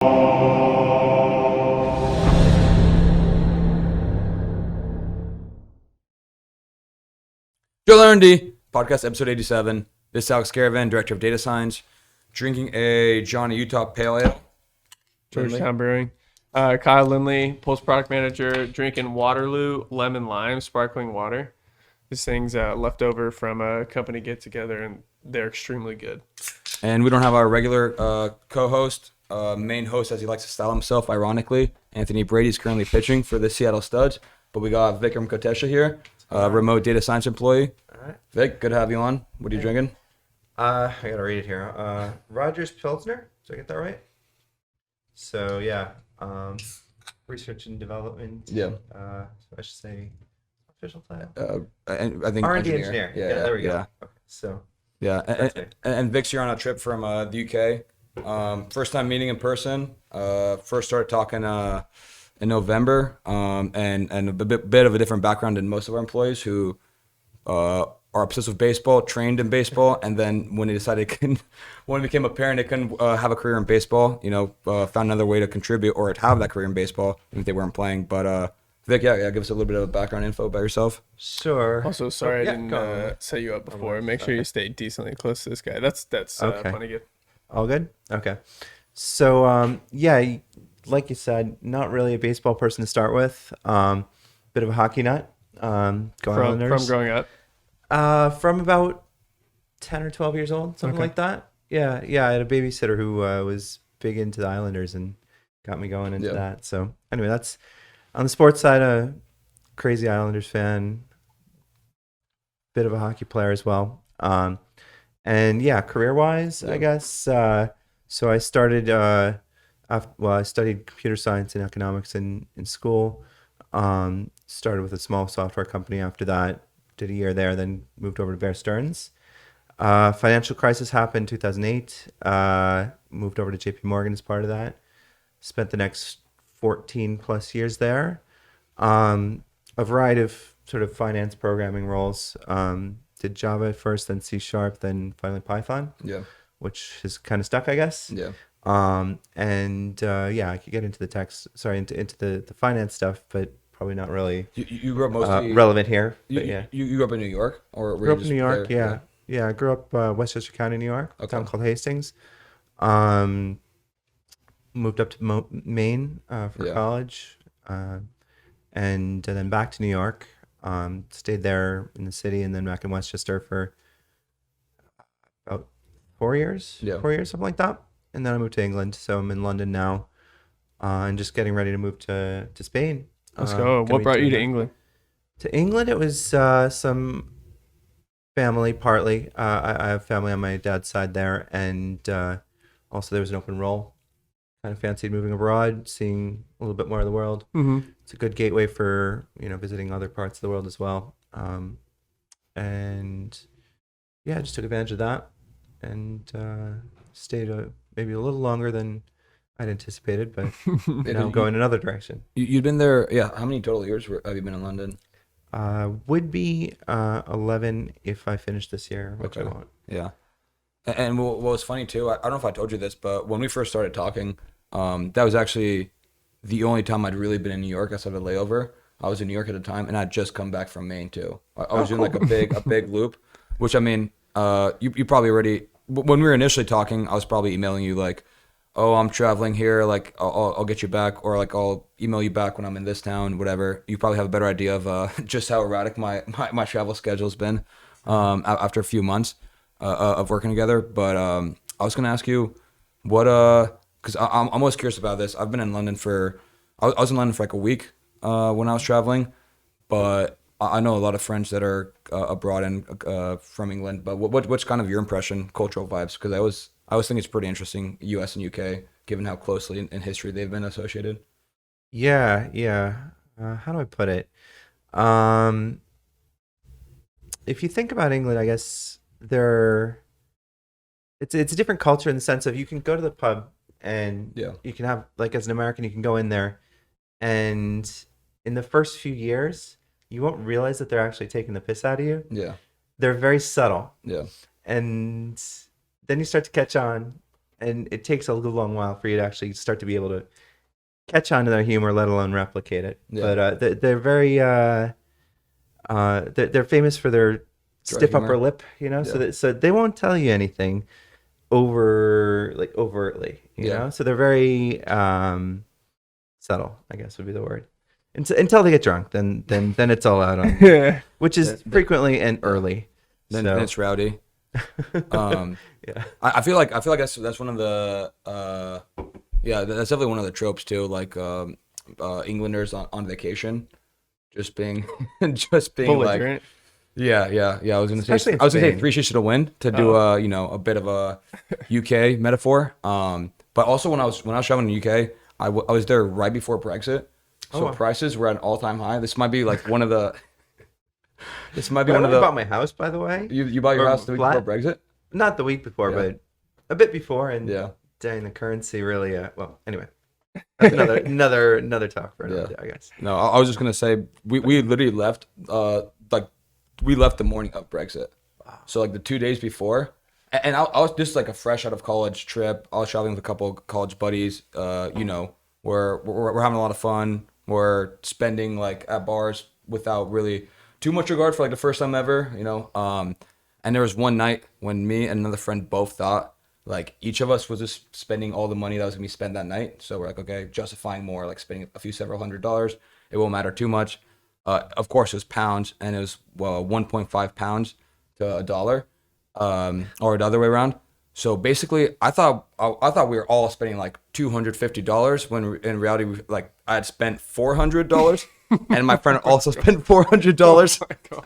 Driveline R&D podcast episode 87. This is Alex Caravan, director of data science, drinking a Johnny Utah Pale Ale. Georgetown Brewing. Kyle Lindley, post product manager, drinking Waterloo lemon lime sparkling water. This thing's left over from a company get together, and they're extremely good. And we don't have our regular co-host, main host as he likes to style himself, ironically. Anthony Brady is currently pitching for the Seattle Studs, but we got Vicram Kotecha here, remote data science employee. All right. Vic, good to have you on. What are you drinking? I gotta read it here. Rogers Pilsner. Did I get that right? So yeah, research and development. Yeah. So I should say official title. And I think R&D engineer. Yeah, there we go. Yeah. Okay, so Yeah, and Vic's here on a trip from the UK. First time meeting in person. First started talking in November. And a bit of a different background than most of our employees who are obsessed with baseball, trained in baseball, and then when when it became apparent they couldn't have a career in baseball, found another way to contribute or to have that career in baseball even if they weren't playing. But Vic, yeah, give us a little bit of background info about yourself. sure. Also, sorry I didn't set you up before. Make sure you stay decently close to this guy. That's Okay. funny. Good. All good? Okay. So, yeah, like you said, not really a baseball person to start with. Bit of a hockey nut. Go From Islanders. growing up. From about 10 or 12 years old, something Okay. like that. Yeah. I had a babysitter who was big into the Islanders and got me going into that. So, anyway, that's on the sports side, a crazy Islanders fan, bit of a hockey player as well. And yeah, career-wise, I guess. So I started, I studied computer science and economics in school. Started with a small software company after that, did a year there, then moved over to Bear Stearns. Financial crisis happened 2008. Moved over to JP Morgan as part of that. Spent the next 14 plus years there. A variety of sort of finance programming roles. Did Java at first, then C#, then finally Python. Yeah. Which is kind of stuck, I guess. Yeah. Yeah, I could get into into the finance stuff, but probably not really You grew up mostly relevant here. You, But yeah, you grew up in New York, or were grew you up in just New York. there? Yeah. I grew up Westchester County, New York, a town Okay. called Hastings. Moved up to Maine for Yeah. college, and then back to New York. Stayed there in the city, and then back in Westchester for about 4 years. Yeah. 4 years, something like that. And then I moved to England, so I'm in London now, and just getting ready to move to Spain. Let's go. Gonna What be brought you to doing- England? To England, it was some family, partly. I have family on my dad's side there, and also there was an open role. Kind of fancied moving abroad, seeing a little bit more of the world. Mm-hmm. It's a good gateway for visiting other parts of the world as well. And yeah, I just took advantage of that and stayed maybe a little longer than I'd anticipated, but now I'm going another direction. You've been there, yeah. How many total years have you been in London? Would be 11 if I finish this year, which I Okay. won't. Yeah. And what was funny too, I don't know if I told you this, but when we first started talking, that was actually the only time I'd really been in New York outside of a layover. I was in New York at the time, and I'd just come back from Maine too. I was doing like a big loop, which I mean, you probably already, when we were initially talking, I was probably emailing you like, oh, I'm traveling here, like I'll get you back, or like I'll email you back when I'm in this town, whatever. You probably have a better idea of just how erratic my travel schedule's been after a few months of working together. But I was gonna ask you what because I'm most curious about this. I've been in London I was in London for like a week when I was traveling, but I know a lot of friends that are abroad and from England. But what's kind of your impression, cultural vibes? Because I always think it's pretty interesting, U.S. and U.K., given how closely in history they've been associated. Yeah. How do I put it? If you think about England, I guess it's a different culture in the sense of you can go to the pub and Yeah. you can have, like, as an American, you can go in there, and in the first few years, you won't realize that they're actually taking the piss out of you. Yeah. They're very subtle, Yeah. and then you start to catch on, and it takes a little long while for you to actually start to be able to catch on to their humor, let alone replicate it. Yeah. But they're very they're famous for their stiff humor. upper lip, you know. Yeah. So they won't tell you anything overtly, you know. So they're very subtle, I guess would be the word. Until they get drunk, then it's all out on, which is frequently and early. Then it's rowdy. Yeah. I feel like that's one of the that's definitely one of the tropes too. Like Englanders on vacation, just being Belligerent. like yeah. I was gonna Especially in say Spain. three sheets to the wind to do a bit of a UK metaphor. But also when I was traveling in the UK, I was there right before Brexit, so wow. prices were at an all-time high. This might be like one of the. This might be I one of the. bought my house, by the way. You bought your Or house the week flat? before Brexit? Not the week before, Yeah. but a bit before, and Yeah. dang, the currency really. Well, anyway, that's another talk for another day, I guess. No, I was just gonna say we literally left we left the morning of Brexit. So like the 2 days before, and I was just like a fresh out of college trip. I was traveling with a couple of college buddies. We're having a lot of fun. We're spending like at bars without really too much regard for like the first time ever, And there was one night when me and another friend both thought like each of us was just spending all the money that was gonna be spent that night. So we're like, okay, justifying more, like spending a few several $100s. It won't matter too much. Of course, it was pounds, and it was 1.5 pounds to a dollar, or the other way around. So basically, I thought we were all spending like $250 when in reality, like I had spent $400, and my friend also spent $400. Oh my God.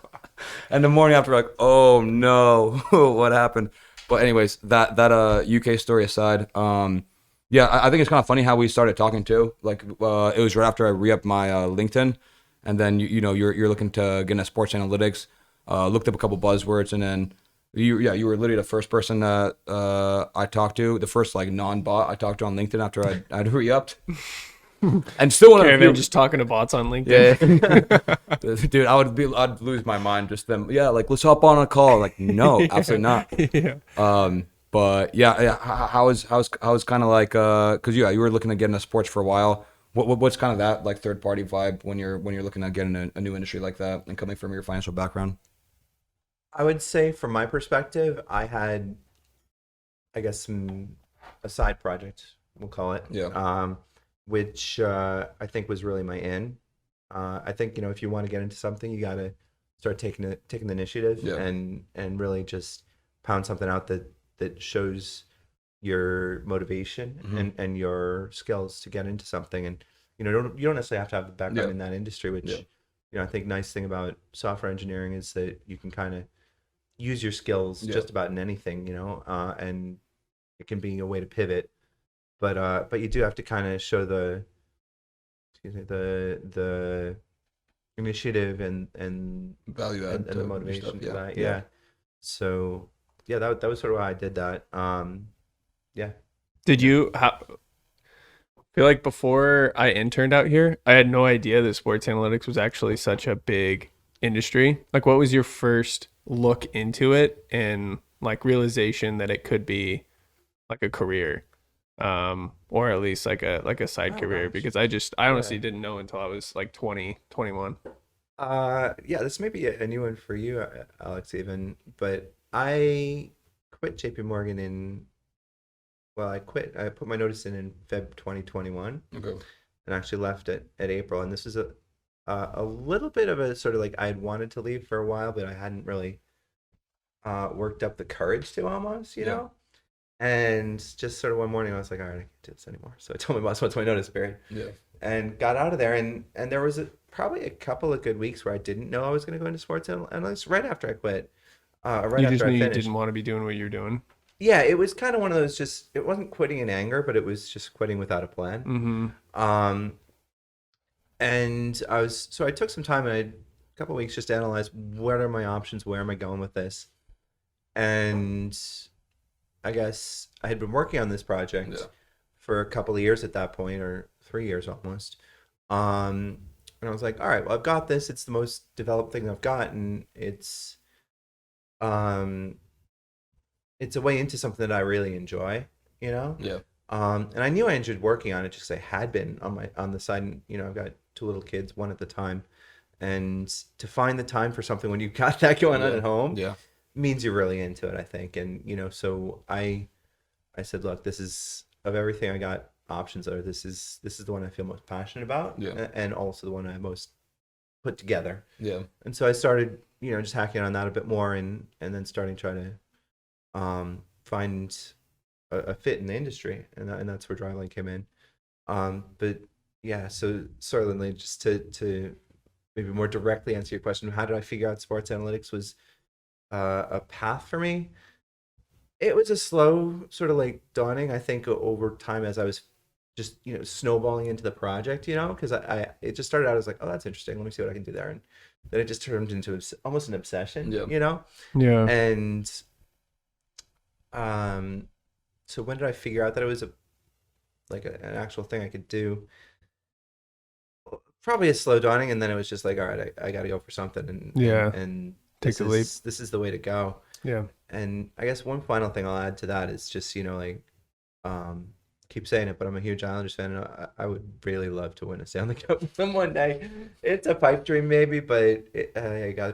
And the morning after, like, oh no, what happened? But anyways, that UK story aside, I think it's kind of funny how we started talking too. Like, it was right after I re-upped my LinkedIn, and then you're looking to get into sports analytics. Looked up a couple buzzwords, and then you were literally the first person that I talked to, the first like non-bot I talked to on LinkedIn after I'd re-upped. And still one of the Caravan few, just talking to bots on LinkedIn. dude, I'd lose my mind just them. Yeah, like let's hop on a call. Like no, absolutely not. Yeah. But yeah. How was kind of like because you were looking to get into sports for a while. What's kind of that like third party vibe when you're looking at getting a new industry like that and coming from your financial background? I would say, from my perspective, I had, I guess, a side project, we'll call it. Yeah. Which I think was really my in. I think if you want to get into something, you got to start taking the initiative and really just pound something out that shows your motivation and your skills to get into something. And you don't necessarily have to have the background in that industry, which I think nice thing about software engineering is that you can kind of use your skills just about in anything, and it can be a way to pivot. But you do have to kind of show the initiative and Value add and the motivation for that. Yeah. So that was sort of why I did that. Did you feel like before I interned out here, I had no idea that sports analytics was actually such a big industry? Like, what was your first look into it and like realization that it could be like a career, or at least like a side career? Gosh. Because I honestly didn't know until I was like 20, 21. This may be a new one for you, Alex, even, but I quit JP Morgan I put my notice in Feb 2021. Okay. And actually left at April. And this is a little bit of a sort of like I had wanted to leave for a while, but I hadn't really worked up the courage to almost, you know? And just sort of one morning I was like, all right, I can't do this anymore. So I told my boss what's my notice period. Yeah. And got out of there. And there was probably a couple of good weeks where I didn't know I was going to go into sports analytics right after I quit. You just knew you didn't want to be doing what you're doing. Yeah, it was kind of one of those it wasn't quitting in anger, but it was just quitting without a plan. Mm-hmm. And I took some time and a couple of weeks just to analyze what are my options, where am I going with this? And I guess I had been working on this project for a couple of years at that point, or 3 years almost. And I was like, all right, well, I've got this. It's the most developed thing I've got, and it's a way into something that I really enjoy, you know. Yeah. And I knew I enjoyed working on it just 'cause I had been on the side. And, you know, I've got 2 little kids, one at the time, and to find the time for something when you've got that going on at home Yeah. means you're really into it, I think. And, you know, so I said, look, this is, of everything I got options are, this is the one I feel most passionate about, Yeah. and also the one I most put together. Yeah. And so I started, you know, just hacking on that a bit more, and then starting trying to find a fit in the industry, and that's where Driveline came in. But yeah, so sorry, Lindley, just to maybe more directly answer your question, how did I figure out sports analytics was a path for me? It was a slow sort of like dawning, I think, over time as I was just, you know, snowballing into the project, you know, because it just started out as like, oh, that's interesting. Let me see what I can do there. And then it just turned into almost an obsession, you know? Yeah. And so when did I figure out that it was an actual thing I could do? Probably a slow dawning, and then it was just like, all right, I got to go for something, and take the leap. This is the way to go. Yeah. And I guess one final thing I'll add to that is just, you know, like, keep saying it, but I'm a huge Islanders fan, and I would really love to win a Stanley Cup with them one day. It's a pipe dream maybe, but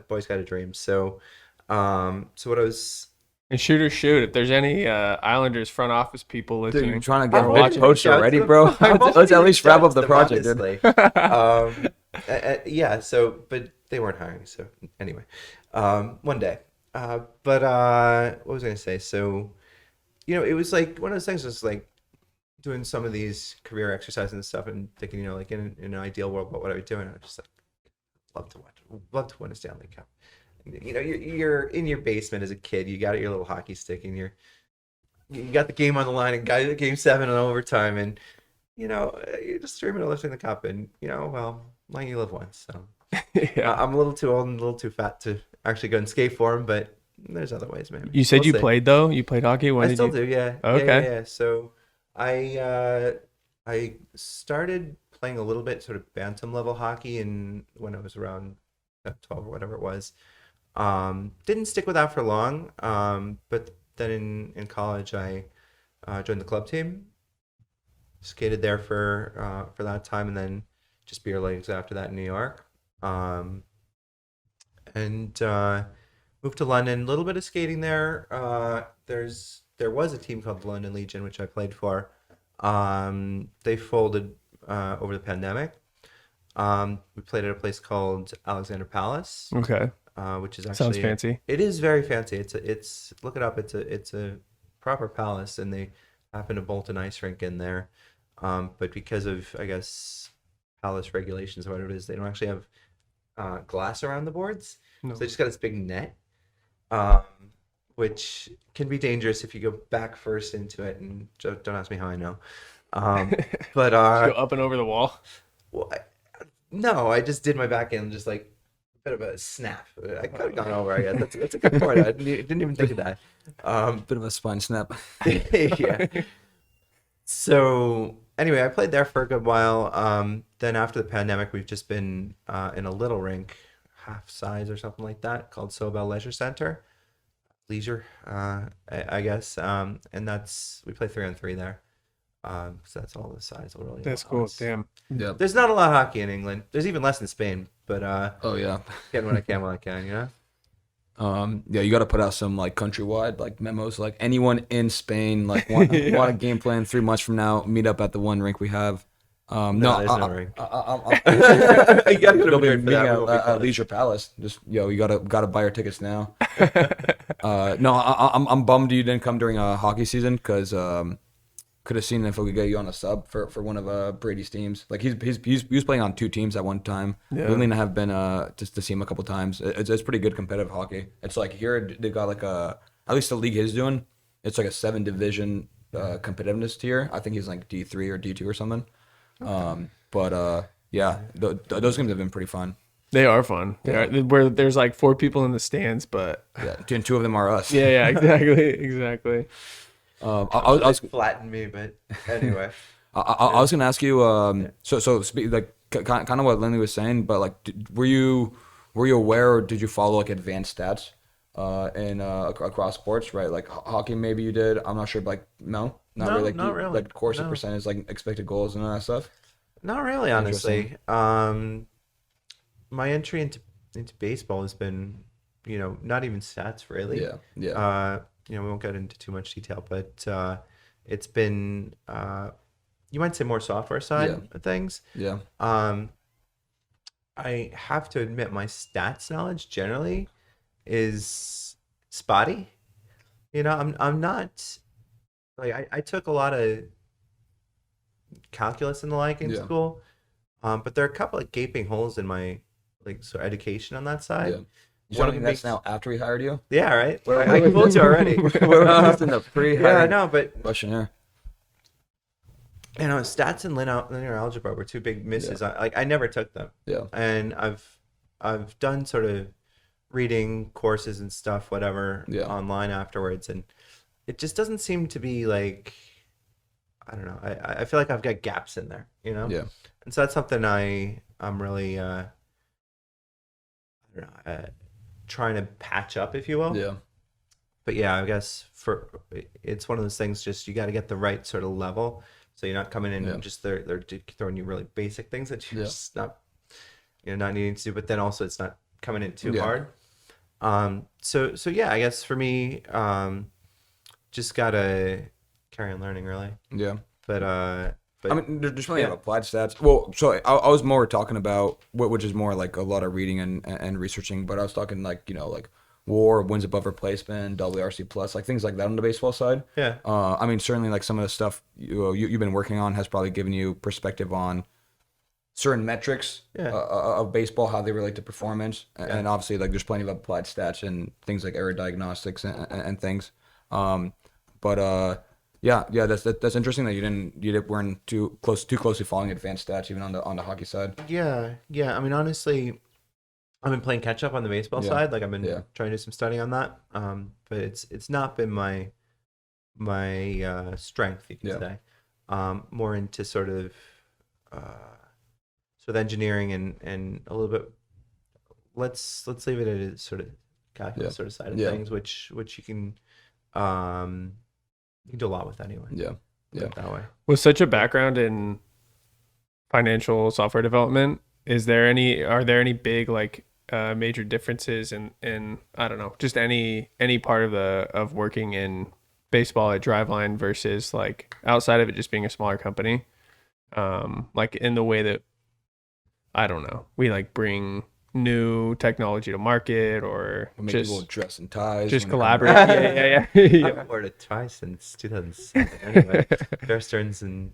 boys got a dream. So what I was. And shoot. If there's any Islanders front office people listening, Dude, you're trying to get rich coach already, bro. Let's at least wrap up the project, dude. Yeah. So, but they weren't hiring. So anyway, one day. But what was I gonna say? So, you know, it was like one of those things. Was like doing some of these career exercises and stuff, and thinking, you know, like in an ideal world, what would I be doing? And I was just like, love to win a Stanley Cup. You know, you're in your basement as a kid. You got your little hockey stick, and you got the game on the line, and got game 7 in overtime, and you know, you're just dreaming of lifting the cup. And you know, well, like, you live once. So yeah. I'm a little too old and a little too fat to actually go and skate for him, but there's other ways, maybe. You said you played though. You played hockey. I still do, yeah. Okay. Yeah. So I started playing a little bit sort of bantam level hockey, and when I was around 12 or whatever it was. Didn't stick with that for long. But then in college, I joined the club team, skated there for that time, and then just beer leagues after that in New York. And moved to London. A little bit of skating there. There was a team called the London Legion, which I played for. They folded over the pandemic. We played at a place called Alexander Palace. Okay. Which is actually sounds fancy. It is very fancy. It's look it up. It's a proper palace, and they happen to bolt an ice rink in there. But because of, I guess, palace regulations or whatever it is, they don't actually have glass around the boards. No. So they just got this big net, which can be dangerous if you go back first into it. And don't ask me how I know. But go up and over the wall. Well, no, I just did my back end, just like bit of a snap. I could have gone over. I guess that's a good point. I didn't even think of that. Bit of a spine snap. Yeah. So anyway, I played there for a good while. Then after the pandemic, we've just been in a little rink, half size or something like that, called Sobel Leisure Center. Leisure, I guess. And we play 3-on-3 there. So that's all the size really. That's cool. Damn. Yeah. There's not a lot of hockey in England. There's even less in Spain, but oh yeah, getting what I can while I can, you know. Yeah, you got to put out some like countrywide like memos, like anyone in Spain like want a game plan 3 months from now, meet up at the one rink we have. There's no rink. You gotta go to a meeting at Leisure Palace. Just you gotta buy your tickets now. No, I'm bummed you didn't come during hockey season because could have seen if we could get you on a sub for one of Brady's teams. Like he was playing on 2 teams at one time. Yeah. Lindley and I have been just to see him a couple times. It's pretty good competitive hockey. It's like here they got like at least the league he's doing. It's like a 7 division competitiveness tier. I think he's like D3 or D2 or something. Yeah, those games have been pretty fun. They are fun. Yeah. Where there's like 4 people in the stands, but yeah, and 2 of them are us. Yeah, exactly. I was flatten me, but anyway. I was gonna ask you. So like kind of what Lindley was saying, but like, were you aware or did you follow like advanced stats across sports, right? Like hockey, maybe you did. I'm not sure, but like no. Not No, really. not really. Like corsi No. percentage, like expected goals and all that stuff. Not really, honestly. My entry into baseball has been, not even stats really. Yeah. Yeah. We won't get into too much detail, but it's been you might say more software side of things. Yeah. I have to admit my stats knowledge generally is spotty. I'm not like I took a lot of calculus and the like in school, but there are a couple of gaping holes in my education on that side. Yeah. One of them that's now after we hired you. Yeah, right. I told you already. Where was in the pre-hiring? Yeah, I know, but questionnaire. Stats and linear algebra were two big misses. I never took them. Yeah. And I've done sort of reading courses and stuff, whatever, online afterwards, and it just doesn't seem to be like, I don't know. I feel like I've got gaps in there, Yeah. And so that's something I'm really I don't know, trying to patch up, if you will. Yeah. But yeah, I guess it's one of those things. Just you got to get the right sort of level, so you're not coming in and just they're throwing you really basic things that you're just not not needing to do. But then also it's not coming in too hard. So yeah, I guess for me, just gotta carry on learning really. Yeah. But I mean, there's plenty of applied stats. Well, so I was more talking about which is more like a lot of reading and researching, but I was talking like WAR, wins above replacement, WRC plus, like things like that on the baseball side. Yeah. I mean, certainly like some of the stuff you've been working on has probably given you perspective on certain metrics of baseball, how they relate to performance, and obviously like there's plenty of applied stats and things like error diagnostics and things. Yeah, that's interesting that you weren't too closely following advanced stats even on the hockey side. Yeah. I mean, honestly, I've been playing catch up on the baseball side. Like I've been trying to do some studying on that. But it's not been my strength, you can say. More into sort of engineering and a little bit. Let's leave it at a sort of calculus sort of side of things, which you can do a lot with anyway. Yeah. That way. With such a background in financial software development, are there any big like major differences in I don't know, just any part of working in baseball at Driveline versus like outside of it just being a smaller company? Like in the way that, I don't know, we like bring new technology to market, or make just people dress in ties, just collaborate. yeah. I haven't worn a tie since 2007. Anyway, Bear Stearns and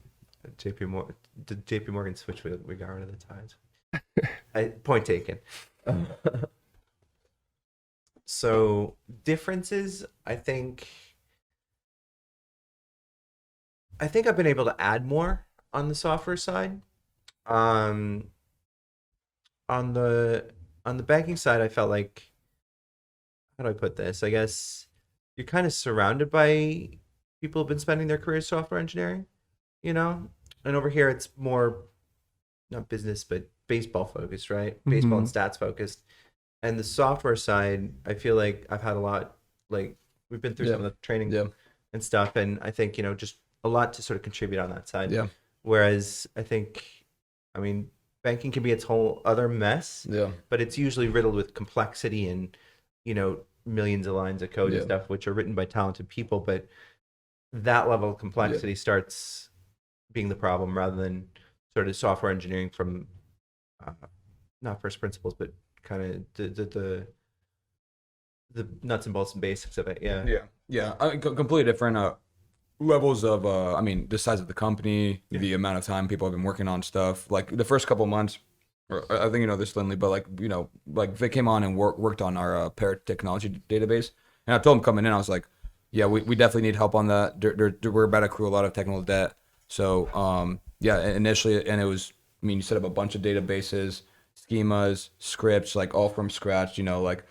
JP Morgan switch. We got rid of the ties. Point taken. So differences, I think I've been able to add more on the software side. On the banking side, I felt like, how do I put this? I guess you're kind of surrounded by people who've been spending their careers software engineering, and over here it's more not business but baseball focused, right? Baseball and stats focused. And the software side, I feel like I've had a lot, like we've been through some of the training and stuff, and I think just a lot to sort of contribute on that side. Yeah. Whereas I mean, banking can be its whole other mess. Yeah. But it's usually riddled with complexity and, millions of lines of code and stuff, which are written by talented people. But that level of complexity starts being the problem rather than sort of software engineering from not first principles, but kind of the nuts and bolts and basics of it. Yeah. I mean, completely different levels of I mean, the size of the company, the amount of time people have been working on stuff. Like the first couple of months, or I think this, Lindley, but like Vic came on and worked on our parrot technology database, and I told him coming in, I was like, yeah, we definitely need help on that. We're about to accrue a lot of technical debt. So initially, and it was, I mean, you set up a bunch of databases, schemas, scripts, like all from scratch, like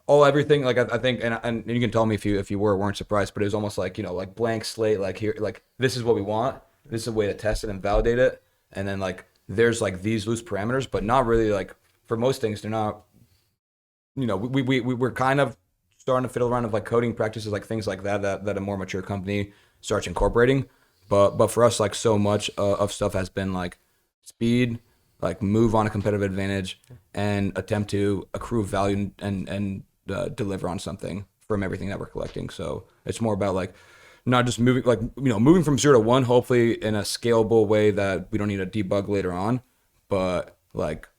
everything. Like I think, and you can tell me if you weren't surprised, but it was almost like, like blank slate, like here, like this is what we want. This is a way to test it and validate it. And then like, there's like these loose parameters, but not really like for most things, they're not, we're kind of starting to fiddle around with like coding practices, like things like that a more mature company starts incorporating. But for us, like so much of stuff has been like speed, like move on a competitive advantage, and attempt to accrue value and deliver on something from everything that we're collecting. So it's more about like not just moving, like, moving from 0 to 1, hopefully in a scalable way that we don't need to debug later on, but like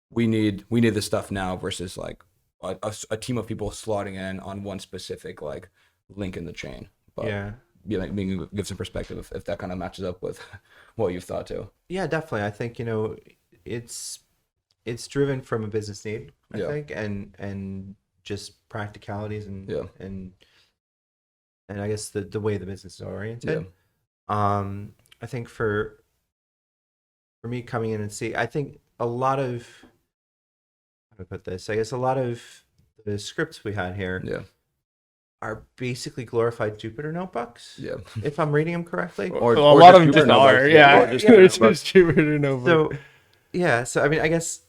we need this stuff now versus like a team of people slotting in on one specific like link in the chain. But like maybe give some perspective if that kind of matches up with what you've thought too. Yeah, definitely. I think it's driven from a business need, I think, and just practicalities and I guess the way the business is oriented. I think for me coming in and I think a lot of, how do I put this? I guess a lot of the scripts we had here are basically glorified Jupyter notebooks. If I'm reading them correctly. Or a lot of them just are. Just Jupyter notebooks. So I mean, I guess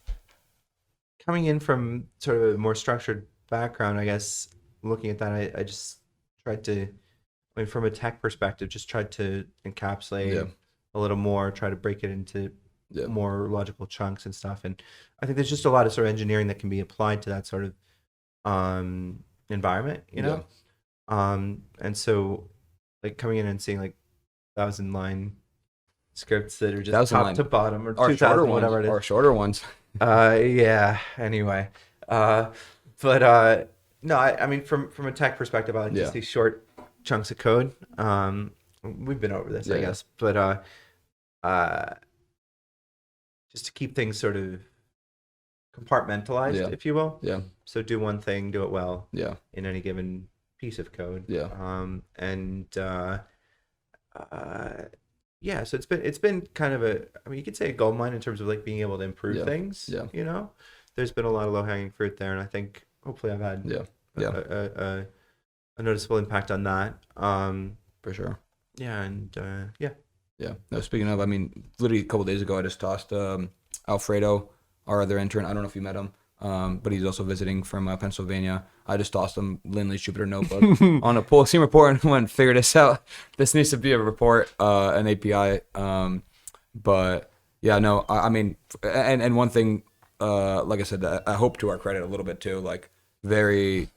coming in from sort of a more structured background, I guess looking at that, I just tried to, I mean, from a tech perspective, just tried to encapsulate a little more, try to break it into more logical chunks and stuff. And I think there's just a lot of sort of engineering that can be applied to that sort of environment, and so like coming in and seeing like 1,000-line scripts that are just top to bottom, or 2,000, whatever it is, or shorter ones. Anyway, but no, I mean from a tech perspective, I like to see short chunks of code. We've been over this, I guess, but just to keep things sort of compartmentalized, if you will. So do one thing, do it well. In any given piece of code. So it's been kind of I mean, you could say a gold mine in terms of like being able to improve things. There's been a lot of low hanging fruit there, and I think hopefully I've had a noticeable impact on that. For sure. No, speaking of, I mean, literally a couple of days ago, I just tossed Alfredo, our other intern. I don't know if you met him, but he's also visiting from Pennsylvania. I just tossed him Lindley's Jupyter notebook on a pull team report and went, figure this out. This needs to be a report, an API. But yeah, no, I mean, and one thing, like I said, I hope to our credit a little bit too, like very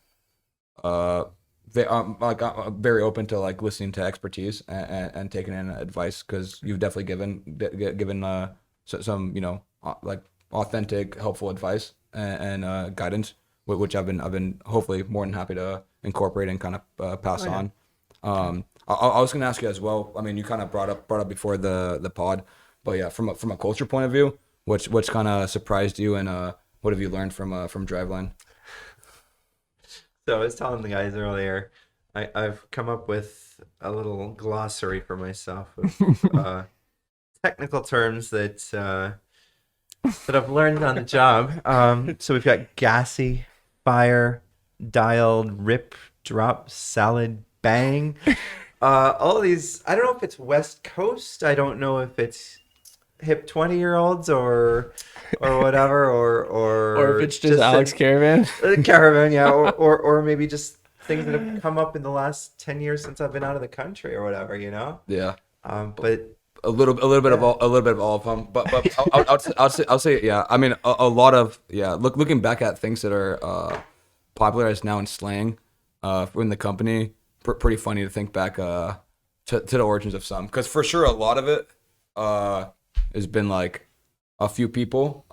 very open to like listening to expertise and taking in advice, because you've definitely given some like authentic, helpful advice and guidance, which I've been hopefully more than happy to incorporate and kind of pass on. I was going to ask you as well. I mean, you kind of brought up before the pod, but yeah, from a culture point of view, what's kind of surprised you, and what have you learned from Driveline? So I was telling the guys earlier, I've come up with a little glossary for myself of technical terms that I've learned on the job. So we've got gassy, fire, dialed, rip, drop, salad, bang. All of these, I don't know if it's West Coast. I don't know if it's hip 20-year-olds or whatever, or if it's just Alex Caravan. Caravan, yeah, or maybe just things that have come up in the last 10 years since I've been out of the country or whatever, Yeah. But a little bit of all of them, but I'll say yeah. I mean, a lot of looking back at things that are popularized now in slang in the company, pretty funny to think back to the origins of some, because for sure a lot of it has been like a few people,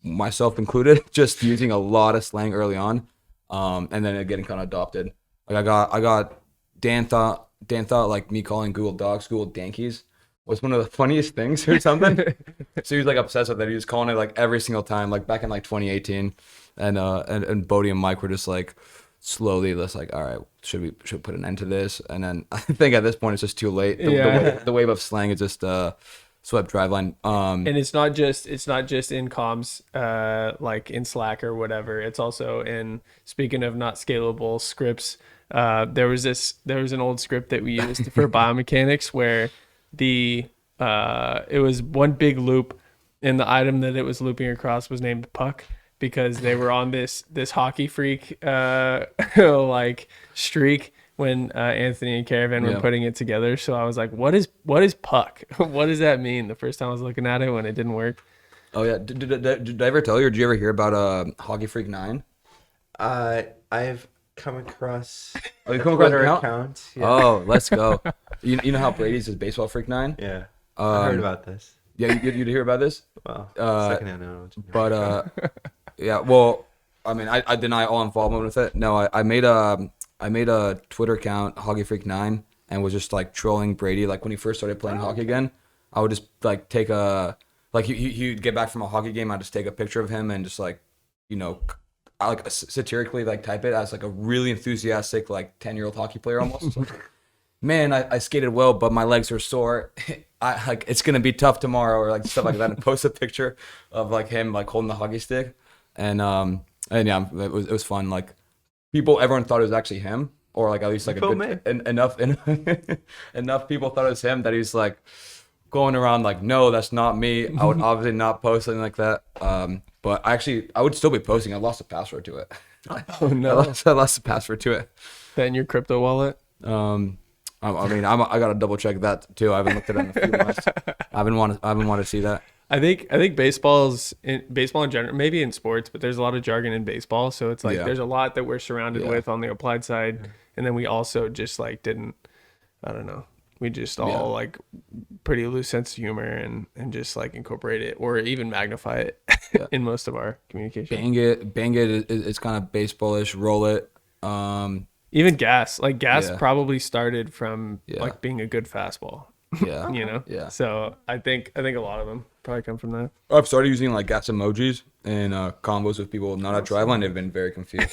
myself included, just using a lot of slang early on, and then it getting kind of adopted. Like I got Dan thought like me calling Google Docs Google Dankies was one of the funniest things or something. So he was like obsessed with it. He was calling it like every single time, like back in like 2018, and Bodie and Mike were just like slowly just like, all right, should we put an end to this? And then I think at this point it's just too late. The wave of slang is just swept Driveline. And it's not just in comms, like in Slack or whatever. It's also in, speaking of not scalable scripts, there was an old script that we used for biomechanics where it was one big loop, and the item that it was looping across was named Puck, because they were on this hockey freak like streak when Anthony and Caravan were Yeah. putting it together. So I was like, what is puck? What does that mean? The first time I was looking at it when it didn't work. Oh yeah. Did I ever tell you, or did you ever hear about Hockey Freak 9? I've come across Oh, you a come across Twitter an account. Yeah. Oh, let's go. You know how Brady's is Baseball Freak 9? Yeah. I heard Um, about this. yeah, you hear about this? Well, Uh, secondhand knowledge. But yeah. Well, I mean, I deny all involvement with it. No, I made a Twitter account, Hockey Freak 9, and was just like trolling Brady. Like when he first started playing hockey again, I would just like take a like he'd get back from a hockey game. I'd just take a picture of him and just like, you know, I like satirically like type it as like a really enthusiastic like 10-year-old hockey player almost. Man, I skated well, but my legs are sore. I like it's gonna be tough tomorrow, or like stuff like that, and post a picture of like him like holding the hockey stick, and yeah, it was fun. Like everyone thought it was actually him, or like at least like enough enough people thought it was him that he's like going around like, no, that's not me. I would obviously not post something like that. But I would still be posting. I lost the password to it. Oh no! I lost the password to it. That in your crypto wallet? I mean, I gotta double check that too. I haven't looked at it in a few months. I haven't want to see that. I think baseball in general, maybe in sports, but there's a lot of jargon in baseball. So it's like there's a lot that we're surrounded with on the applied side, and then we also just like didn't. I don't know. We just all like pretty loose sense of humor and just like incorporate it or even magnify it in most of our communication. Bang it. It's kind of baseballish. Roll it. Even gas probably started from like being a good fastball. Yeah. You know? Yeah. So I think a lot of them probably come from that. I've started using like gas emojis and combos with people not at Driveline. They've been very confused.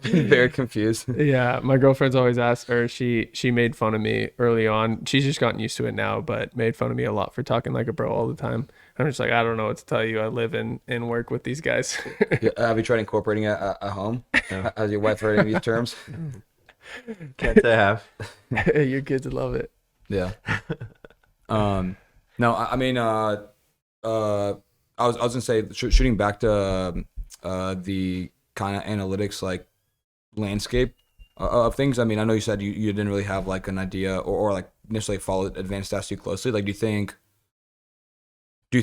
Very confused. Yeah, my girlfriend's always asked, or she made fun of me early on. She's just gotten used to it now, but made fun of me a lot for talking like a bro all the time. I'm just like, I don't know what to tell you. I live and work with these guys. Yeah, have you tried incorporating it at home? Has your wife heard any of these terms? Can't say I have. Your kids would love it. Yeah. No, I mean, I was gonna say, shooting back to the kind of analytics like landscape of things. I mean, I know you said you didn't really have like an idea or like necessarily follow advanced stats too closely. Like, do you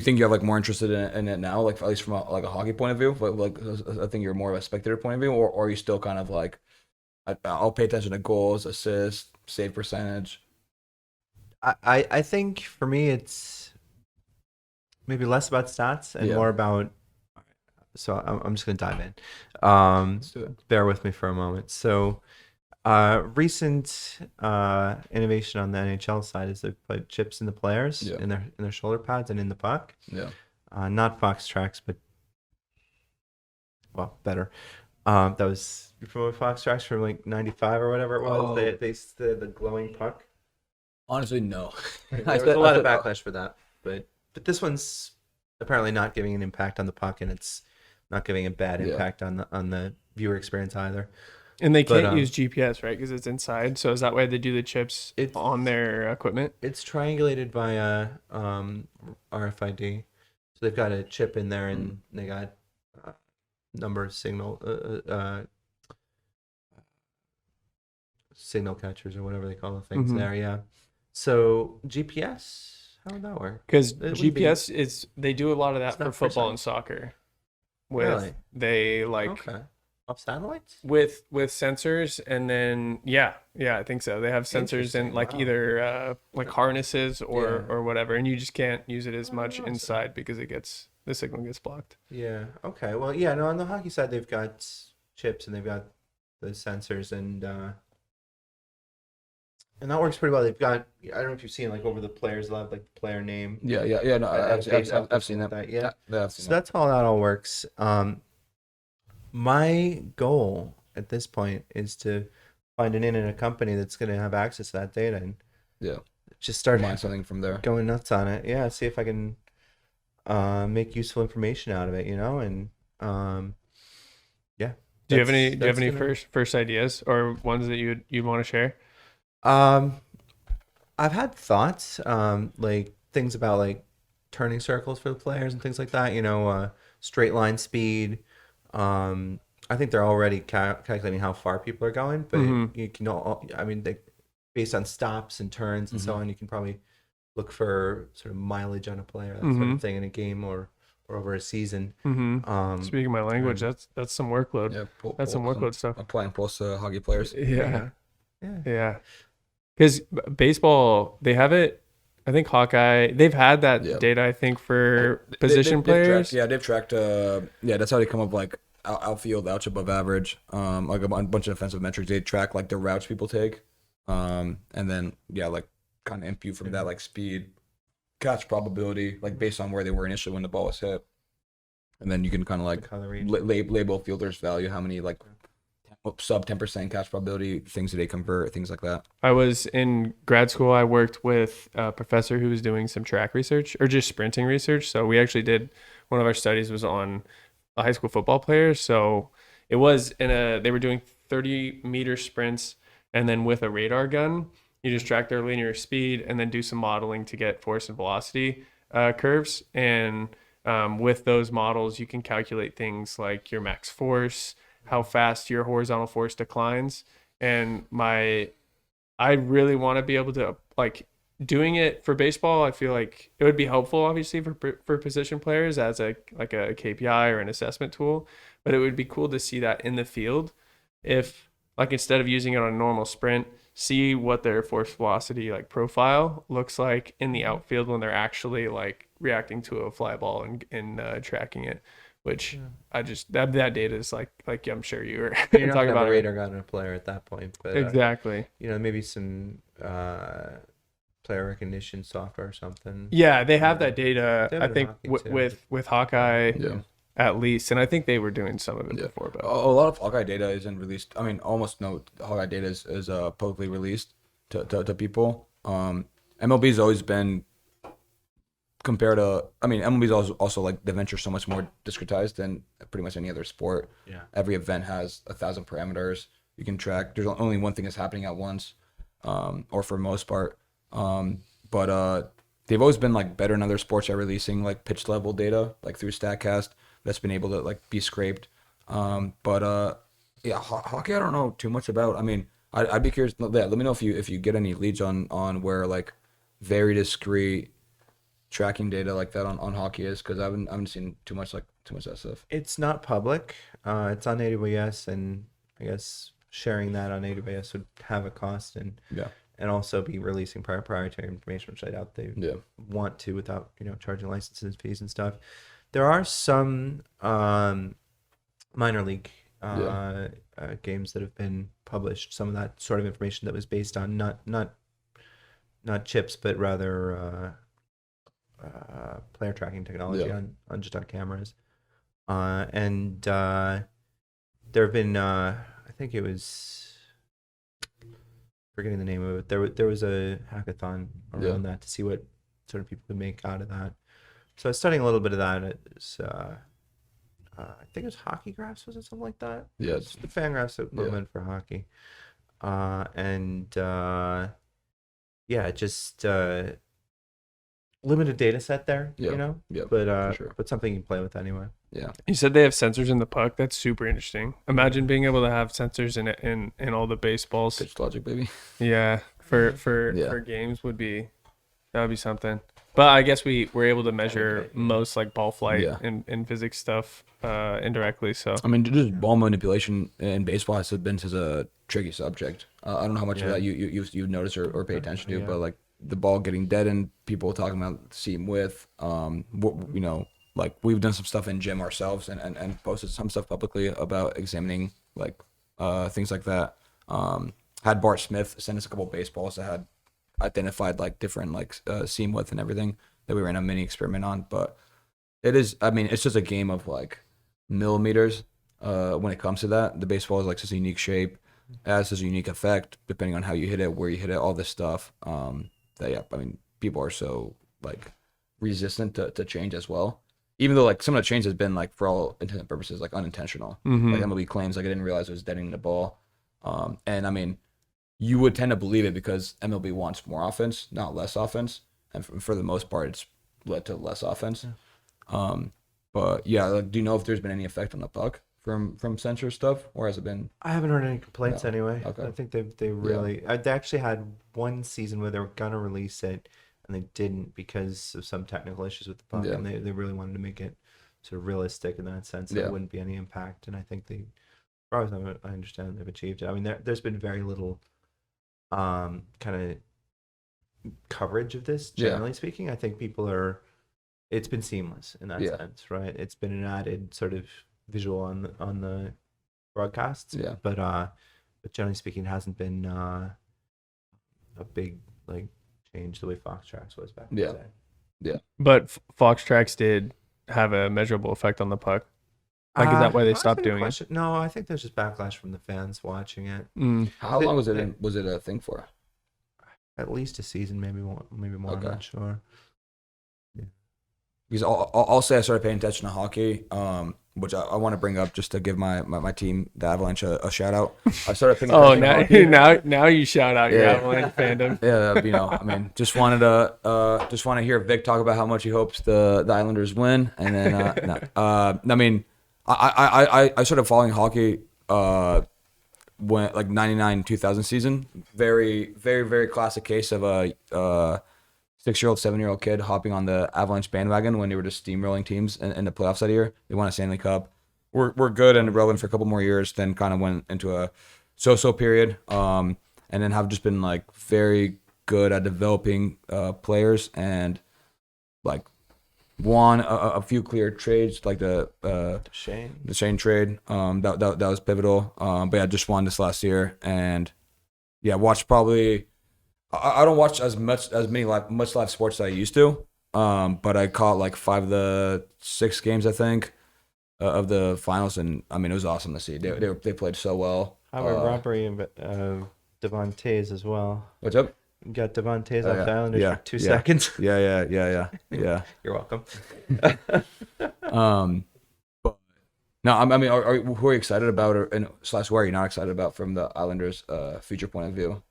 think you have like more interested in it now, like at least from a hockey point of view? Like I think you're more of a spectator point of view, or are you still kind of like, I'll pay attention to goals, assists, save percentage? I think for me it's maybe less about stats and more about. So I'm just gonna dive in. Let's do it. Bear with me for a moment. So, recent innovation on the NHL side is they've put chips in the players in their shoulder pads and in the puck. Yeah. Not Fox tracks, but better. That was from Fox tracks from like '95 or whatever it was. Oh. They the glowing puck. Honestly, no. There was a lot of backlash for that, but this one's apparently not giving an impact on the puck, and it's not giving a bad impact on the viewer experience either. And they can't use GPS, right? Because it's inside. So is that why they do the chips on their equipment? It's triangulated via RFID. So they've got a chip in there, and they got number of signal catchers or whatever they call the things there. Yeah. So GPS, how would that work? Because GPS is they do a lot of that for football and soccer. Really? They like off satellites with sensors, and then I think so. They have sensors in like either like harnesses or whatever, and you just can't use it as much inside because the signal gets blocked. Yeah. Okay. Well, yeah. No, on the hockey side, they've got chips and they've got the sensors, and that works pretty well. They've got, I don't know if you've seen like over the players, they'll have like the player name. Yeah. No, I've seen that. Yeah. I've seen So that's how that all works. My goal at this point is to find an internet company that's going to have access to that data and just start mine something from there. Going nuts on it. Yeah. See if I can make useful information out of it, and Do you have any first ideas or ones that you'd want to share? I've had thoughts, like things about like turning circles for the players and things like that. Straight line speed. I I think they're already calculating how far people are going, but you can I mean, based on stops and turns and so on, you can probably look for sort of mileage on a player, that sort of thing in a game or over a season. Speaking my language, that's some workload. Yeah, that's some workload stuff. Applying pulse to hockey players. Yeah. Because baseball, they have it. I think Hawkeye, they've had that data, I think, for position players. They've tracked, that's how they come up, like, outfield, ouch above average, like a bunch of defensive metrics. They track, like, the routes people take, and then, like, kind of impute from that, like, speed, catch probability, like, based on where they were initially when the ball was hit. And then you can kind of, like, label fielders' value, how many, like, sub 10% catch probability, things that they convert, things like that. I was in grad school. I worked with a professor who was doing some track research or just sprinting research. So we actually did, one of our studies was on a high school football players. So it was they were doing 30-meter sprints, and then with a radar gun, you just track their linear speed and then do some modeling to get force and velocity curves. And with those models, you can calculate things like your max force, how fast your horizontal force declines. And I really want to be able to, like, doing it for baseball. I feel like it would be helpful, obviously, for position players as a KPI or an assessment tool, but it would be cool to see that in the field. If, like, instead of using it on a normal sprint, see what their force velocity, like, profile looks like in the outfield when they're actually, like, reacting to a fly ball and tracking it. Which I just that data is like I'm sure you were talking about a radar gun on a player at that point, but exactly. Maybe some player recognition software or something. Yeah, they have that data. I think with Hawkeye at least, and I think they were doing some of it before. But a lot of Hawkeye data isn't released. I mean, almost no Hawkeye data is publicly released to people. MLB's always been. Compared to, MLB's also like the venture so much more discretized than pretty much any other sport. Yeah. Every event has 1,000 parameters you can track. There's only one thing that's happening at once, or for the most part. But they've always been like better in other sports at releasing like pitch level data, like through StatCast, that's been able to like be scraped. But hockey I don't know too much about. I mean, I'd be curious. Yeah, let me know if you get any leads on where like very discrete tracking data like that on hockey is, because I haven't seen too much of that stuff. It's not public. It's on AWS, and I guess sharing that on AWS would have a cost, and also be releasing proprietary information, which I doubt they want to without charging licenses, fees, and stuff. There are some minor league games that have been published. Some of that sort of information that was based on not chips, but rather player tracking technology on just on cameras, and there have been I think it was, forgetting the name of it, there was a hackathon around that to see what sort of people could make out of that. So I was studying a little bit of that. It's I think it was Hockey Graphs, was it something like that? Yeah, it's the Fangraphs movement for hockey, just limited data set there, but sure. But something you can play with anyway. Yeah. You said they have sensors in the puck. That's super interesting. Imagine being able to have sensors in all the baseballs. Pitch logic, baby. Yeah, for games that would be something. But I guess we were able to measure most like ball flight and physics stuff indirectly. So I mean, just ball manipulation in baseball has been such a tricky subject. I don't know how much of that you notice or pay attention to, but like the ball getting dead and people talking about seam width. Like we've done some stuff in gym ourselves and posted some stuff publicly about examining like things like that. Had Bart Smith send us a couple of baseballs that had identified like different like seam width and everything that we ran a mini experiment on. But it's just a game of like millimeters when it comes to that. The baseball is like such a unique shape, it has such a unique effect depending on how you hit it, where you hit it, all this stuff. People are so like resistant to change as well, even though like some of the change has been like for all intents and purposes like unintentional. Like MLB claims like I didn't realize it was deadening the ball, and I mean you would tend to believe it because MLB wants more offense, not less offense, and for the most part it's led to less offense. But yeah, like, do you know if there's been any effect on the puck from censor stuff, or has it been? I haven't heard any complaints No. anyway. Okay. I think they really they actually had one season where they were gonna release it and they didn't because of some technical issues with the puck, Yeah. and they really wanted to make it sort of realistic in that sense. There wouldn't be any impact, and I think they, as far as I understand, they've achieved it. I mean, there's been very little kind of coverage of this, generally speaking. I think it's been seamless in that sense, right? It's been an added sort of visual on the broadcasts, but generally speaking, it hasn't been a big like change the way Fox Tracks was back in the day. But Fox Tracks did have a measurable effect on the puck. Like, is that why they stopped doing it? No, I think there's just backlash from the fans watching it. How long was it? Was it a thing for? At least a season, maybe more. Okay. I'm not sure. Yeah. Because I'll say I started paying attention to hockey, which I want to bring up just to give my team, the Avalanche, a shout out. I started paying attention to hockey. now you shout out your Avalanche fandom. Yeah, I mean, just want to hear Vic talk about how much he hopes the Islanders win, and then I mean, I started following hockey when like 99-2000 season. Very, very, very classic case of a 6-year-old, 7-year-old kid hopping on the Avalanche bandwagon when they were just steamrolling teams in the playoffs that year. They won a Stanley Cup. We're good and relevant for a couple more years, then kind of went into a so-so period, and then have just been like very good at developing players and like won a few clear trades, like the Shane trade. That was pivotal. But yeah, just won this last year, and watched probably. I don't watch as much live sports as I used to. But I caught like 5 of the 6 games, I think, of the finals, and I mean it was awesome to see. They played so well. How about robbery of Devontae's as well? What's up? You got Devontae's off the Islanders for 2 yeah. seconds. Yeah. You're welcome. But no, I mean, who are you excited about, who are you not excited about from the Islanders' future point of view?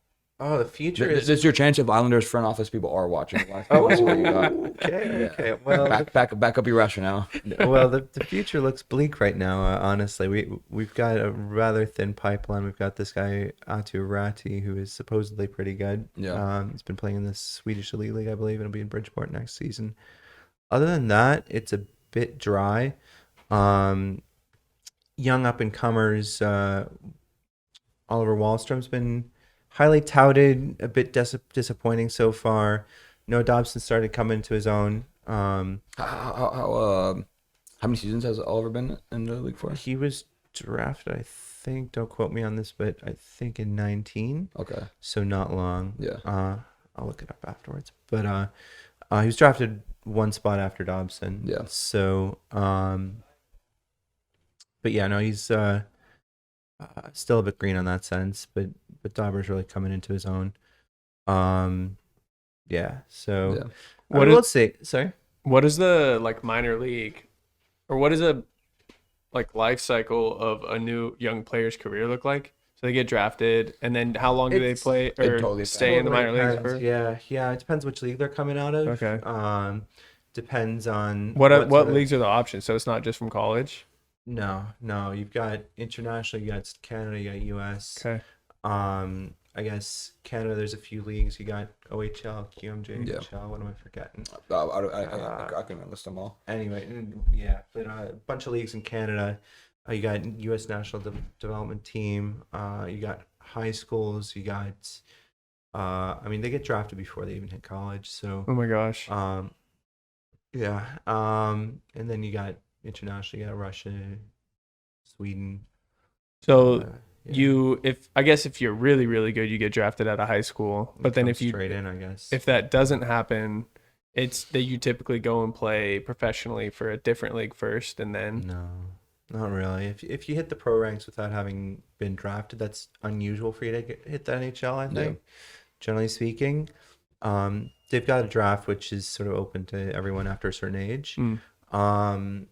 Oh, the future is... This is your chance if Islanders front office people are watching. Okay. Well, back up your rationale. Well, the future looks bleak right now, honestly. We've got a rather thin pipeline. We've got this guy, Atu Ratti, who is supposedly pretty good. Yeah. He's been playing in the Swedish Elite League, I believe, and he'll be in Bridgeport next season. Other than that, it's a bit dry. Young up-and-comers, Oliver Wahlstrom's been highly touted, a bit disappointing so far. Noah Dobson started coming into his own. How many seasons has Oliver been in the league for? He was drafted, I think, don't quote me on this, but I think in 19. Okay. So not long. Yeah. I'll look it up afterwards. But he was drafted one spot after Dobson. Yeah. So, but yeah, no, he's still a bit green on that sense, but Dauber's really coming into his own. Yeah. So let's see. Sorry. What is the like minor league, or what is a like life cycle of a new young player's career look like? So they get drafted, and then how long do they play or totally stay in the minor leagues for? Yeah. It depends which league they're coming out of. Okay. Depends on what leagues are the options. So it's not just from college. No. You've got international. You got Canada. You got US. Okay. I guess Canada. There's a few leagues. You got OHL, QMJ, NHL. What am I forgetting? I can list them all. Anyway, but a bunch of leagues in Canada. You got U.S. National Development Team. You got high schools. You got. I mean, they get drafted before they even hit college. So. Oh my gosh. Yeah. And then you got international. You got Russia, Sweden. So. If you're really, really good, you get drafted out of high school. But then straight in, I guess. If that doesn't happen, it's that you typically go and play professionally for a different league first, and then. No, not really. If you hit the pro ranks without having been drafted, that's unusual for you to hit the NHL, I think. Yeah. Generally speaking, they've got a draft which is sort of open to everyone after a certain age. And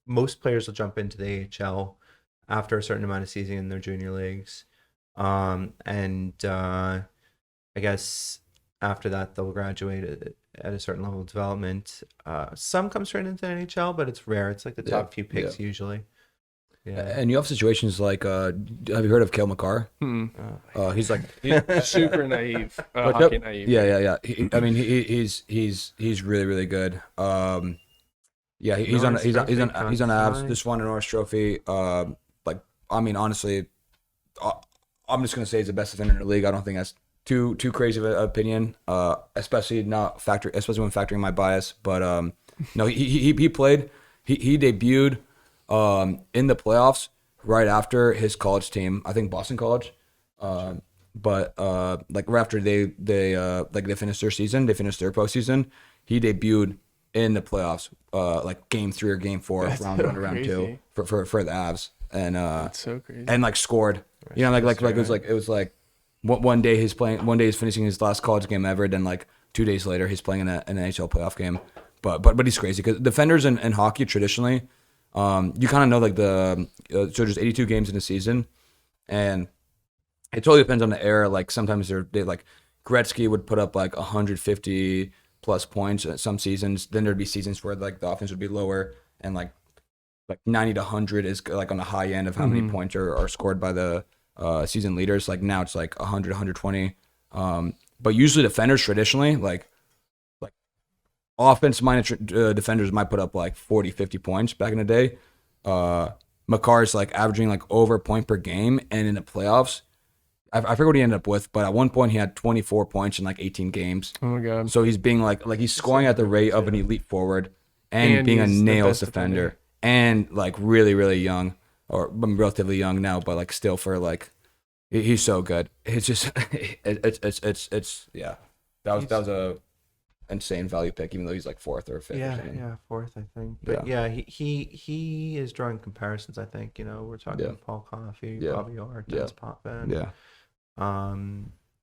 most players will jump into the AHL after a certain amount of season in their junior leagues. I guess after that they'll graduate at a certain level of development. Some come straight into the NHL, but it's rare. It's like the top few picks usually. Yeah. And you have situations like, have you heard of Cale Makar? He's like super naive, hockey naive. Yeah. He's really, really good. He's on Avs. Just won a Norris Trophy. Honestly, I'm just gonna say he's the best defender in the league. I don't think that's too crazy of an opinion. Especially when factoring my bias. But no, he played. He debuted in the playoffs right after his college team. I think Boston College. But right after they finished their season, they finished their postseason. He debuted in the playoffs, game 3 or game 4, round 1 or round 2 for the Avs, and that's so crazy. And scored. You know, it was like one day he's finishing his last college game ever, then 2 days later he's playing in an NHL playoff game. But he's crazy because defenders in hockey traditionally, you kind of know so there's 82 games in a season, and it totally depends on the era. Sometimes they Gretzky would put up 150 plus points at some seasons. Then there'd be seasons where the offense would be lower, and 90 to 100 is on the high end of how many points are scored by the season leaders. Now it's 100, 120. But usually defenders traditionally offense-minded defenders might put up 40, 50 points back in the day. Makar's averaging over a point per game, and in the playoffs, I forget what he ended up with, but at one point he had 24 points in 18 games. Oh my god! So he's being he's scoring at the rate of an elite forward, and being a nails defender, and really, really young, or relatively young now, but still for he's so good. It's just it's yeah. That was a insane value pick, even though he's 4th or 5th. Yeah, 4th, I think. But he is drawing comparisons. I think we're talking Paul Coffey, Bobby Orr, Dennis Potvin. Yeah.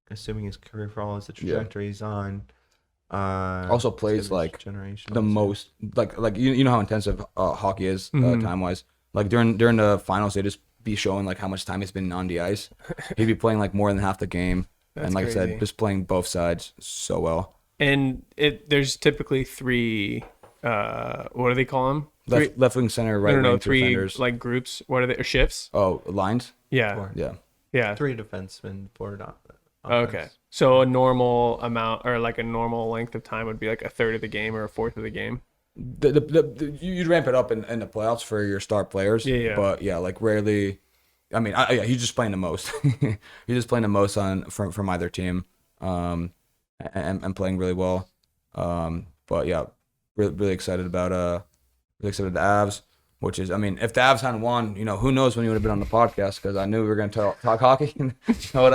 Assuming his career follows the trajectory he's on. Also plays the most you know how intensive hockey is time wise. During the finals, they just be showing how much time he's been on the ice. He'd be playing more than half the game. That's and crazy. I said, just playing both sides so well. And there's typically 3, what do they call them? Left wing, center, right wing, 3 defenders. Groups. What are they? Or shifts? Oh, lines? Yeah. 4. Yeah. 3 defensemen, 4 offense. Okay. So a normal amount, or a normal length of time would be a third of the game or a fourth of the game. You'd ramp it up in the playoffs for your star players. Yeah. But rarely. I mean, he's just playing the most. He's just playing the most from either team. And playing really well. But yeah, really excited about the Avs, which is, if the Avs hadn't won, who knows when you would have been on the podcast, because I knew we were going to talk hockey. And I would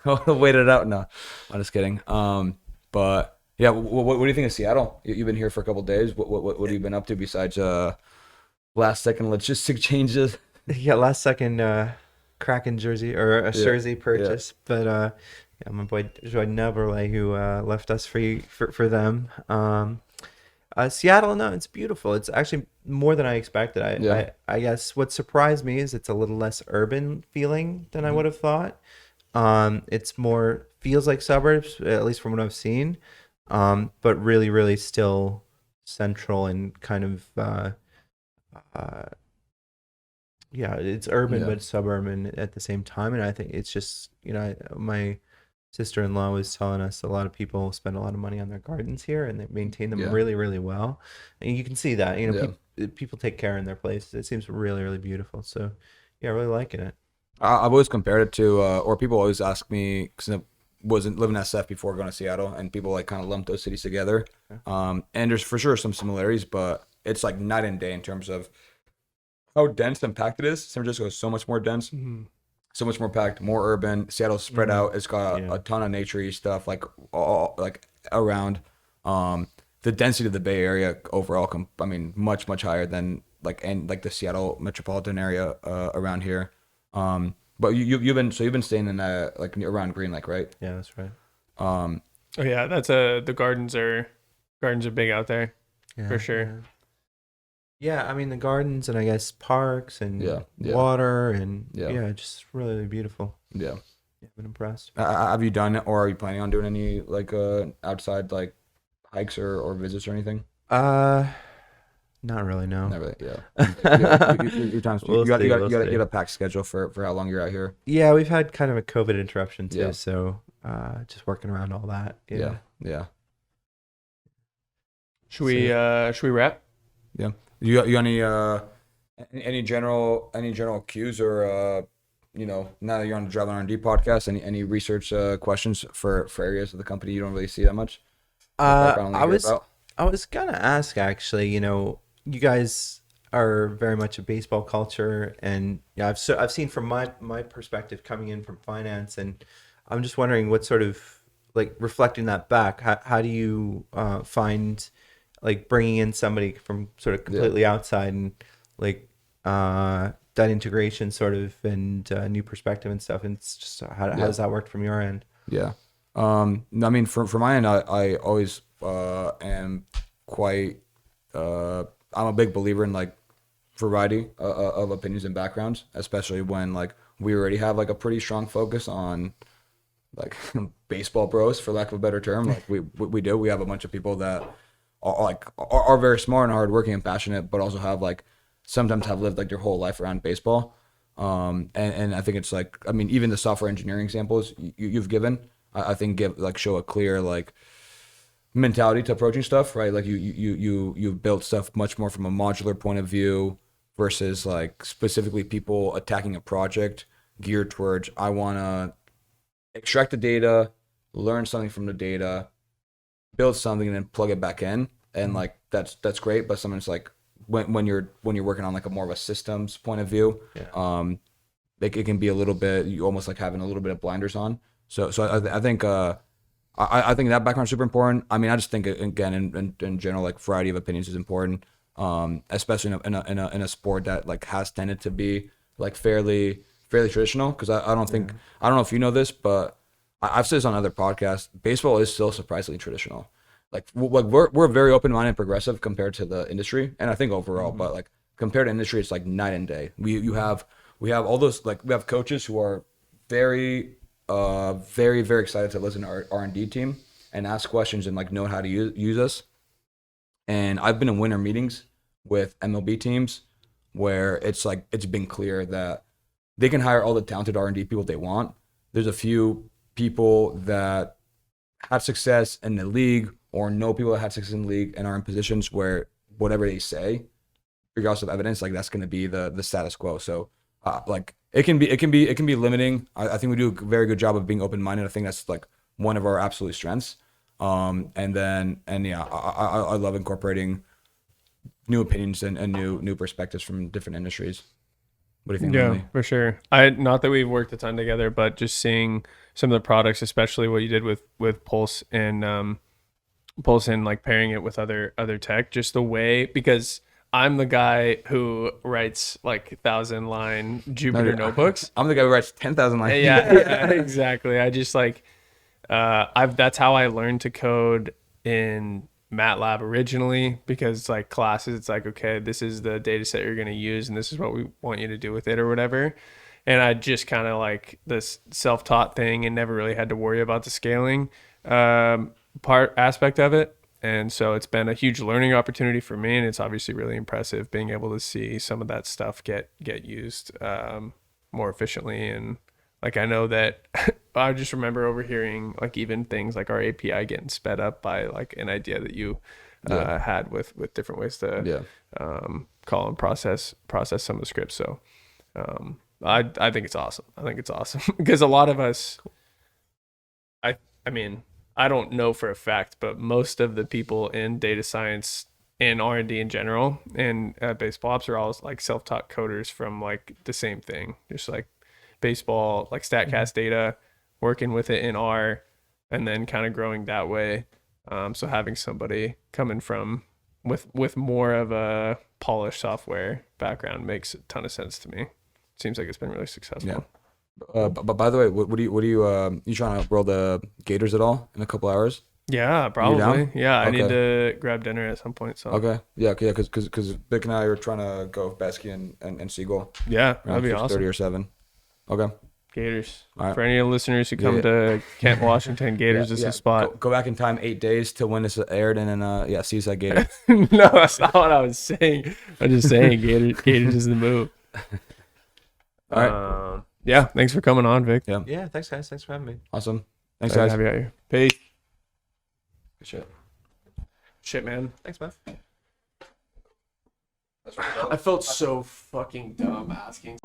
have waited it out. No, I'm just kidding. But yeah, what do you think of Seattle? You've been here for a couple of days. What have you been up to besides last second logistic changes? Yeah, last second Kraken jersey or a jersey purchase, but. Yeah, my boy Joy Neverlay, who left us free for them. Seattle, no, it's beautiful. It's actually more than I expected. I guess what surprised me is it's a little less urban feeling than I would have thought. It's more feels like suburbs, at least from what I've seen, but really, really still central and kind of it's urban but suburban at the same time. And I think it's just my sister-in-law was telling us a lot of people spend a lot of money on their gardens here, and they maintain them really, really well. And you can see that, people take care in their place. It seems really, really beautiful. So, yeah, really liking it. I've always compared it to, or people always ask me, because I wasn't living in SF before going to Seattle, and people kind of lump those cities together. And there's for sure some similarities, but it's night and day in terms of how dense and packed it is. San Francisco is so much more dense. So much more packed, more urban. Seattle's spread out. It's got a ton of nature-y stuff all around. The density of the Bay Area overall, much higher than the Seattle metropolitan area around here. But you've been staying in around Green Lake, right? Yeah, that's right. Oh yeah, that's the gardens are big out there, for sure. Yeah, the gardens and I guess parks and water and just really, really beautiful. Yeah, I've been impressed. Have you done, or are you planning on doing any outside hikes or visits or anything? Not really, no. Not really. Yeah. Your times. We'll see, You we'll got see. a packed schedule for how long you're out here. Yeah, we've had kind of a COVID interruption too, Yeah. so just working around all that. Yeah. Yeah. Should we wrap? Yeah. You got any general cues or now that you're on the Driveline R&D podcast, any research questions for areas of the company you don't really see that much? I was gonna ask actually, you guys are very much a baseball culture, and yeah, I've seen from my perspective coming in from finance, and I'm just wondering what sort of, like, reflecting that back, how do you find, like, bringing in somebody from sort of completely outside and like that integration sort of, and new perspective and stuff, and it's just how does that work from your end? Yeah. I mean, for my end, I always am quite. I'm a big believer in like variety of opinions and backgrounds, especially when like we already have like a pretty strong focus on like baseball bros, for lack of a better term. Like we have a bunch of people that are very smart and hardworking and passionate, but also sometimes have lived like their whole life around baseball. And I think it's like, I mean, even the software engineering examples you've given, I think show a clear like mentality to approaching stuff, right? Like you've built stuff much more from a modular point of view versus like specifically people attacking a project geared towards, I want to extract the data, learn something from the data, build something, and then plug it back in. And like that's great, but sometimes like when you're working on like a more of a systems point of view, it can be a little bit, you almost like having a little bit of blinders on. So I think I think that background is super important. I mean, I just think again in general, like variety of opinions is important, especially in a sport that like has tended to be like fairly traditional. Because I don't know if you know this, but I've said this on other podcasts. Baseball is still surprisingly traditional. Like we're very open-minded and progressive compared to the industry, and I think overall, but like compared to industry, it's like night and day. We have all those, like we have coaches who are very very excited to listen to our R&D team and ask questions and like know how to use us. And I've been in winter meetings with MLB teams where it's been clear that they can hire all the talented R&D people they want. There's a few people that have success in the league or know people that have success in the league and are in positions where whatever they say, regardless of evidence, like that's going to be the status quo. So like it can be limiting. I think we do a very good job of being open-minded. I think that's like one of our absolute strengths. I love incorporating new opinions and new perspectives from different industries. What do you think, Yeah, Lindley? for sure. Not that we've worked a ton together, but just seeing some of the products, especially what you did with Pulse and like pairing it with other tech, just the way, because I'm the guy who writes like 1,000-line Jupyter notebooks. I'm the guy who writes 10,000 lines. Yeah, exactly. I just like that's how I learned to code in MATLAB originally, because like classes, it's like, okay, this is the data set you're going to use and this is what we want you to do with it or whatever. And I just kind of like this self-taught thing and never really had to worry about the scaling aspect of it. And so it's been a huge learning opportunity for me, and it's obviously really impressive being able to see some of that stuff get used more efficiently. And like, I know that I just remember overhearing like even things like our API getting sped up by like an idea that you had with different ways to call and process some of the scripts. So I think it's awesome. I think it's awesome because a lot of us, I mean, I don't know for a fact, but most of the people in data science and R&D in general and baseball ops are all like self-taught coders from like the same thing, just like baseball, like StatCast data, working with it in R, and then kind of growing that way. So having somebody coming from with more of a polished software background makes a ton of sense to me. Seems like it's been really successful. Yeah. But by the way, what do you trying to roll the Gators at all in a couple hours? Yeah, probably. Yeah, I Okay. need to grab dinner at some point. So Okay. Yeah, because Vic and I are trying to go with Besky and Siegel. Yeah, Around that'd be 6:30 awesome. or 7. Okay. Gators. All right. For any listeners who come to Kent, Washington, Gators is the spot. Go back in time 8 days to when this aired, and then Seaside Gators. No, that's not what I was saying. I'm just saying Gators is the move. All right. Yeah, thanks for coming on, Vic. Yeah, thanks guys. Thanks for having me. Awesome. Thanks, Glad to guys. have you out here. Peace. Good Shit, man. Thanks, man. I felt so fucking dumb asking.